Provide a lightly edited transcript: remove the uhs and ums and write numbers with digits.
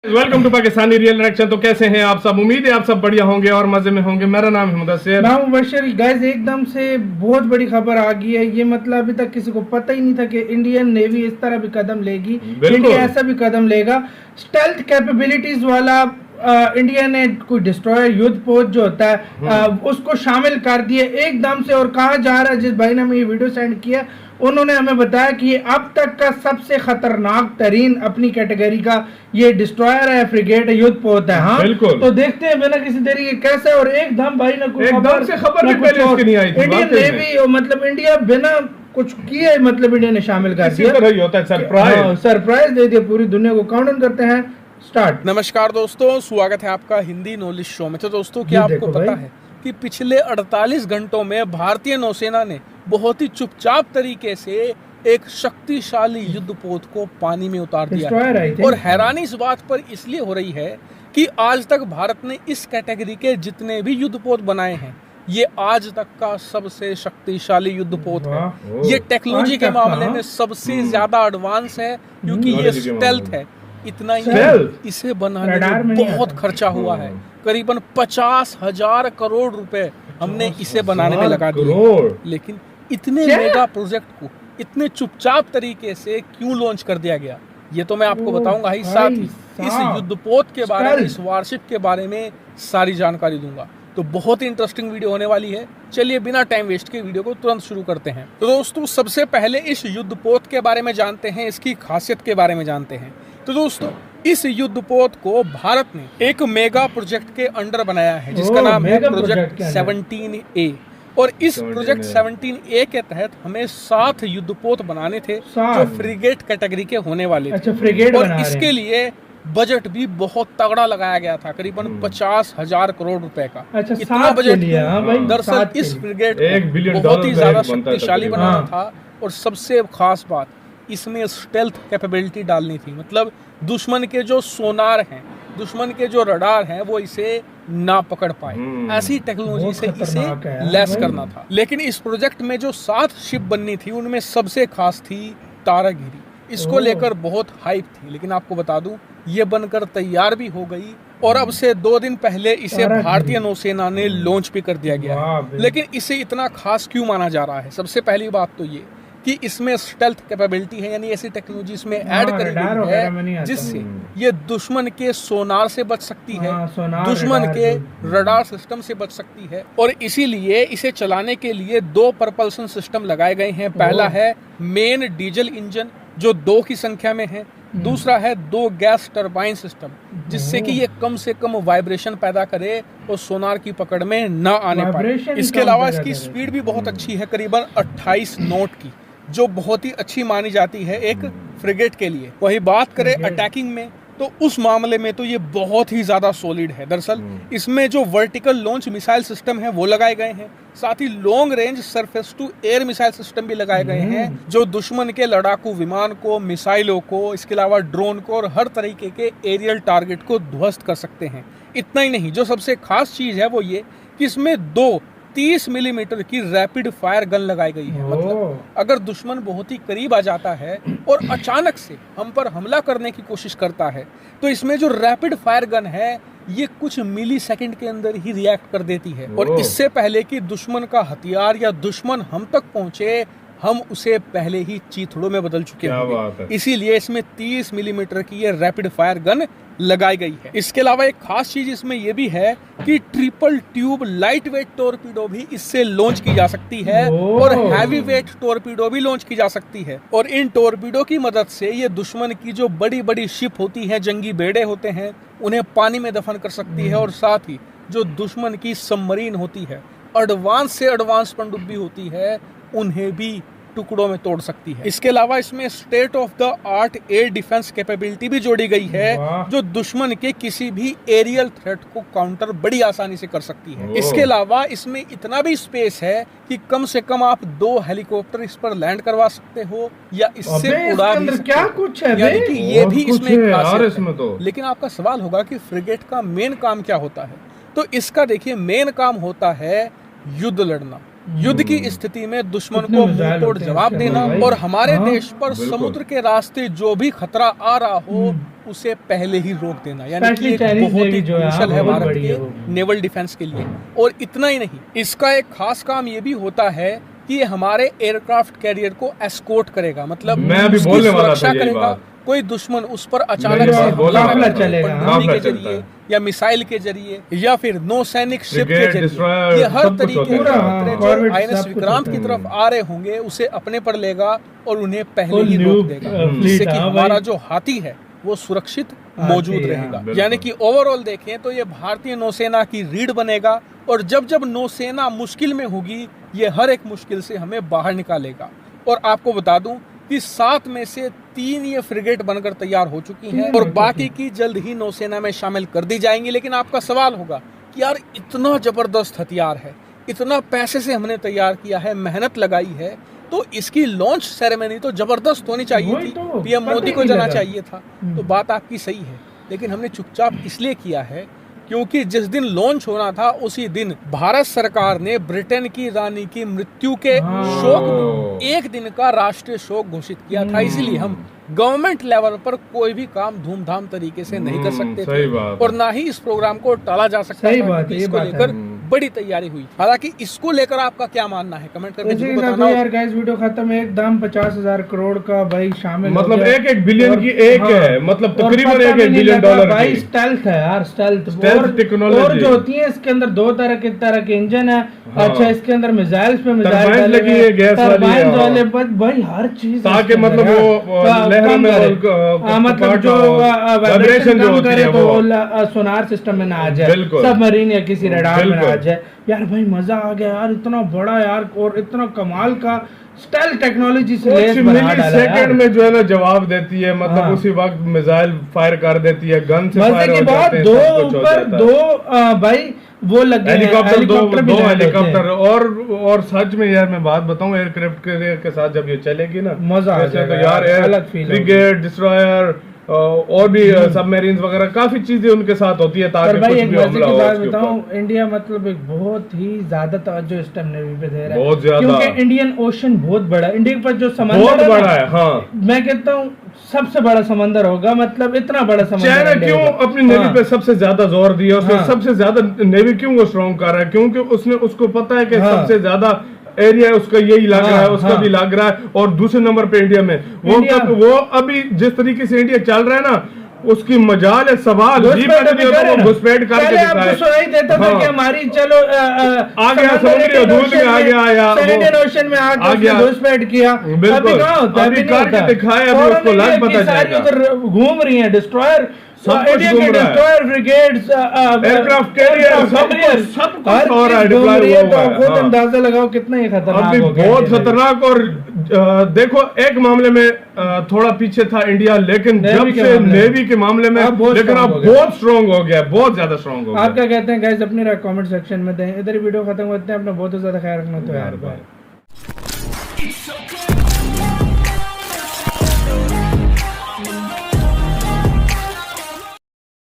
Welcome to Pakistani real reaction. तो कैसे हैं आप सब? उम्मीद है आप सब बढ़िया होंगे और मजे में होंगे। मेरा नाम है मुदस्सिर। मैं मुबशर। गाइस एकदम से बहुत बड़ी खबर आ गई है। ये मतलब अभी तक किसी को पता ही नहीं था कि इंडियन नेवी इस तरह भी कदम लेगी, इंडिया ऐसा भी कदम लेगा। स्टेल्थ कैपेबिलिटीज वाला इंडिया ने कोई डिस्ट्रॉयर युद्ध पोत जो होता है उसको शामिल कर दिया एकदम से। और कहा जा रहा है, जिस भाई ने हमें ये वीडियो सेंड किया उन्होंने हमें बताया कि ये अब तक का सबसे खतरनाक तरीन अपनी कैटेगरी का ये डिस्ट्रॉयर है, फ्रिगेट है, युद्ध पोत है। हाँ बिल्कुल। तो देखते हैं बिना किसी देरी के कैसे। और एकदम भाई ने कोई एकदम से खबर भी पहले इसकी नहीं आई थी। इंडियन नेवी और मतलब इंडिया बिना कुछ किए मतलब इंडिया ने शामिल कर दिया। तरह ही होता है सरप्राइज। सरप्राइज दे दिया पूरी दुनिया को। काउंटडाउन करते हैं, स्टार्ट। नमस्कार दोस्तों, स्वागत है आपका हिंदी नॉलेज शो में। तो दोस्तों क्या आपको पता है कि पिछले 48 घंटों में भारतीय नौसेना ने बहुत ही चुपचाप तरीके से एक शक्तिशाली युद्धपोत को पानी में उतार दिया है। और हैरानी इस बात पर इसलिए हो रही है कि आज तक भारत ने इस कैटेगरी के जितने भी युद्धपोत बनाए हैं ये आज तक का सबसे शक्तिशाली युद्धपोत है। ये टेक्नोलॉजी के मामले में सबसे ज्यादा एडवांस है क्योंकि ये स्टेल्थ है। इतना ही इसे बनाने में बहुत खर्चा हुआ है। करीबन 50,000 करोड़ रुपए हमने इसे बनाने में लगा दिए। लेकिन इतने मेगा प्रोजेक्ट को इतने चुपचाप तरीके से क्यों लॉन्च कर दिया गया ये तो मैं आपको बताऊंगा ही। साथ ही इस युद्धपोत के बारे में, इस वारशिप के बारे में सारी जानकारी दूंगा। तो बहुत ही इंटरेस्टिंग वीडियो होने वाली है। चलिए बिना टाइम वेस्ट के वीडियो को तुरंत शुरू करते हैं। तो दोस्तों सबसे पहले इस युद्धपोत के बारे में जानते हैं, इसकी खासियत के बारे में जानते हैं। तो दोस्तों इस युद्धपोत को भारत ने एक मेगा प्रोजेक्ट के अंडर बनाया है जिसका नाम है प्रोजेक्ट 17A। और इस प्रोजेक्ट 17A के तहत हमें 7 युद्धपोत बनाने थे जो फ्रिगेट कैटेगरी के होने वाले थे। फ्रिगेट और इसके लिए बजट भी बहुत तगड़ा लगाया गया था, करीबन 50,000 करोड़ रुपए का। इतना बजट दरअसल इस फ्रिगेट को बहुत ही ज्यादा शक्तिशाली बनाना था। और सबसे खास बात, इसमें स्टेल्थ कैपेबिलिटी डालनी थी। मतलब दुश्मन के जो सोनार हैं, दुश्मन के जो रडार हैं वो इसे ना पकड़ पाए, ऐसी टेक्नोलॉजी से इसे लैस करना था। लेकिन इस प्रोजेक्ट में जो 7 शिप बननी थी उनमें सबसे खास थी तारागिरी। इसको लेकर बहुत हाइप थी, लेकिन आपको बता दूं ये बनकर तैयार भी हो गई और अब से 2 दिन पहले इसे भारतीय नौसेना ने लॉन्च भी कर दिया गया है। लेकिन इसे इतना खास क्यों माना जा रहा है? सबसे पहली बात तो ये कि इसमें स्टेल्थ कैपेबिलिटी है, यानी ऐसी टेक्नोलॉजी इसमें ऐड करी गई है जिससे ये दुश्मन के सोनार से बच सकती है, दुश्मन के रडार सिस्टम से बच सकती है। और इसीलिए इसे चलाने के लिए 2 propulsion सिस्टम लगाए गए हैं। पहला है मेन डीजल इंजन जो 2 की संख्या में है। दूसरा है 2 गैस टरबाइन सिस्टम जिससे कि ये कम से कम वाइब्रेशन पैदा करे और सोनार की पकड़ में ना आने पाए। इसके अलावा इसकी स्पीड भी बहुत अच्छी है, करीबन 28 नॉट की, जो बहुत ही अच्छी मानी जाती है एक फ्रिगेट के लिए। वही बात करें अटैकिंग में तो उस मामले में तो ये बहुत ही ज्यादा सॉलिड है। दरअसल इसमें जो वर्टिकल लॉन्च मिसाइल सिस्टम है वो लगाए गए हैं, साथ ही long range surface to air missile system भी लगाए गए हैं जो दुश्मन के लड़ाकू विमान को, मिसाइलों को, इसके अलावा ड्रोन को और हर तरीके के एरियल टारगेट को ध्वस्त कर सकते हैं। इतना ही नहीं, जो सबसे खास चीज है वो ये कि इसमें 2 30 मिलीमीटर की रैपिड फायर गन लगाई गई है। मतलब अगर दुश्मन बहुत ही करीब आ जाता है और अचानक से हम पर हमला करने की कोशिश करता है तो इसमें जो रैपिड फायर गन है ये कुछ मिली सेकंड के अंदर ही रिएक्ट कर देती है। और इससे पहले कि दुश्मन का हथियार या दुश्मन हम तक पहुंचे हम उसे पहले ही चीथड़ों में बदल चुके हैं। इसीलिए इसमें 30 मिलीमीटर की ये रैपिड फायर गन लगाई गई है। इसके अलावा एक खास चीज इसमें यह भी है कि triple tube light weight torpedo भी इससे लॉन्च की जा सकती है और हैवी वेट टोरपीडो भी लॉन्च की जा सकती है। और इन टोरपीडो की मदद से ये दुश्मन की जो बड़ी बड़ी शिप होती हैं, जंगी बेड़े होते हैं, उन्हें पानी में दफन कर सकती है। और साथ ही जो दुश्मन की सबमरीन होती है, एडवांस से एडवांस पनडुब्बी होती है, उन्हें भी टुकड़ों में तोड़ सकती है। इसके अलावा इसमें state of the art air defence capability भी जोड़ी गई है जो दुश्मन के किसी भी एरियल थ्रेट को काउंटर बड़ी आसानी से कर सकती है। इसके अलावा इसमें इतना भी स्पेस है कि कम से कम आप 2 हेलीकॉप्टर इस पर लैंड करवा सकते हो या इससे उड़ा भी सकते क्या कुछ है, यानी कि ये भी इसमें खासियत है। लेकिन आपका सवाल होगा कि फ्रिगेट का मेन काम क्या होता है? तो इसका देखिए मेन काम होता है युद्ध लड़ना। युद्ध की स्थिति में दुश्मन को मुंहतोड़ जवाब देना और हमारे देश पर समुद्र के रास्ते जो भी खतरा आ रहा हो उसे पहले ही रोक देना, यानी कि एक बहुत ही क्रूशल है भारत के नेवल डिफेंस के लिए। और इतना ही नहीं, इसका एक खास काम ये भी होता है कि ये हमारे एयरक्राफ्ट कैरियर को एस्कोर्ट करेगा, मतलब मैं अभी बोलने वाला था ये बात। कोई दुश्मन उस पर अचानक से हमला चलेगा के जरिए या मिसाइल के जरिए या फिर नौसैनिक शिप के जरिए, ये हर तरीके के खतरे जो आईएनएस विक्रांत की तरफ आ रहे होंगे उसे अपने पर लेगा और उन्हें पहले ही रोक देगा, जिससे कि हमारा जो हाथी है वो सुरक्षित मौजूद रहेगा। यानी कि ओवरऑल देखें तो ये भारतीय नौसेना की रीढ़ बनेगा और जब जब नौसेना मुश्किल में होगी ये हर एक मुश्किल से हमें बाहर निकालेगा। और आपको बता दूं कि 7 में से 3 ये फ्रिगेट बनकर तैयार हो चुकी हैं और बाकी की जल्द ही नौसेना में शामिल कर दी जाएंगी। लेकिन आपका सवाल होगा कि यार इतना जबरदस्त हथियार है, इतना पैसे से हमने तैयार किया है, मेहनत लगाई है, तो इसकी लॉन्च सेरेमनी तो जबरदस्त होनी चाहिए थी, पीएम मोदी को जाना चाहिए था। तो बात आपकी सही है, लेकिन हमने चुपचाप इसलिए किया है क्योंकि जिस दिन लॉन्च होना था उसी दिन भारत सरकार ने ब्रिटेन की रानी की मृत्यु के शोक में 1 दिन का राष्ट्रीय शोक घोषित किया था। इसीलिए हम गवर्नमेंट लेवल पर कोई भी काम धूमधाम तरीके से नहीं कर सकते थे और ना ही इस प्रोग्राम को टाला जा सकता था। इसको लेकर बड़ी तैयारी हुई। हालांकि इसको लेकर आपका क्या मानना है, कमेंट करके जरूर बताना। यार गाइस वीडियो खत्म, एकदम 50,000 करोड़ का भाई शामिल, मतलब 1 बिलियन की एक है, मतलब तकरीबन 1 बिलियन डॉलर भाई। स्टेल्थ है यार, स्टेल्थ टेक्नोलॉजी और जो होती है इसके अंदर 2 तरह के इंजन है। अच्छा, इसके अंदर मिसाइल्स पे मिसाइल लगी है, गैस वाली भाई हर चीज, ताकि मतलब वो लहरों में मतलब जो वाइब्रेशन कम करे तो सोनार सिस्टम में ना आ जाए, सबमरीन या किसी रडार में ना आ जाए। यार भाई मजा आ गया यार, इतना बड़ा यार और इतना कमाल का स्टेल्थ टेक्नोलॉजी से लेस बना डाला है। सेकंड में जो है ना जवाब देती है, मतलब उसी वक्त मिसाइल फायर कर देती है, गन से फायर हो जाते हैं, 2 ऊपर 2 भाई वो लगे हेलीकॉप्टर, 2 हेलीकॉप्टर। और सच में यार मैं बात बताऊं, एयरक्राफ्ट के साथ जब ये चलेगी ना मजा आ जाएगा यार। फ्रिगेट, डिस्ट्रॉयर और भी सबमरीन्स वगैरह काफी चीजें उनके साथ होती है ताकि कुछ भी हमला हो। बताऊं, इंडिया मतलब एक बहुत ही ज्यादा तवज्जो इस टाइम नेवी पे दे रहा है, बहुत ज्यादा, क्योंकि इंडियन ओशन बहुत बड़ा है। इंडिया पर जो समंदर बहुत बड़ा है, हाँ मैं कहता हूँ सबसे बड़ा समंदर होगा, मतलब इतना बड़ा समंदर। चाइना क्यों अपनी नेवी पे सबसे ज्यादा जोर दिया, उसने सबसे ज्यादा नेवी क्यों वो स्ट्रॉन्ग कर रहा है? क्योंकि उसने उसको पता है कि सबसे ज्यादा एरिया उसका यही लग रहा है, उसका भी लग रहा है। और दूसरे नंबर पे इंडिया में वो अभी जिस तरीके से इंडिया चल रहा है ना, उसकी मजाल है सवाल घुसपैठ करके आपको सुनाई देता था कि हमारी चलो आ गया समुद्री हदूद में आ गया या इंडियन ओशन में आ गया, घुसपैठ किया। अभी कहाँ होता है, अभी करके दिखाया, अभी उसको लग पता जाएगा। घूम रही है डिस्ट्रॉयर, इंडिया के डिस्ट्रॉयर, ब्रिगेड्स, एयरक्राफ्ट कैरियर, सब कुछ हो रहा है, डिप्लॉय हुआ हुआ है। खुद अंदाजा लगाओ कितना ये खतरनाक हो गया, बहुत खतरनाक। और देखो एक मामले में थोड़ा पीछे था इंडिया, लेकिन जब से नेवी के मामले में लेकिन अब बहुत स्ट्रॉन्ग हो गया, बहुत ज्यादा स्ट्रॉन्ग हो गया। आप क्या कहते हैं गाइस, अपनी राय कमेंट सेक्शन में दें। इधर ही वीडियो खत्म करते हैं, अपना बहुत ज्यादा ख्याल रखना। तो यार बाय।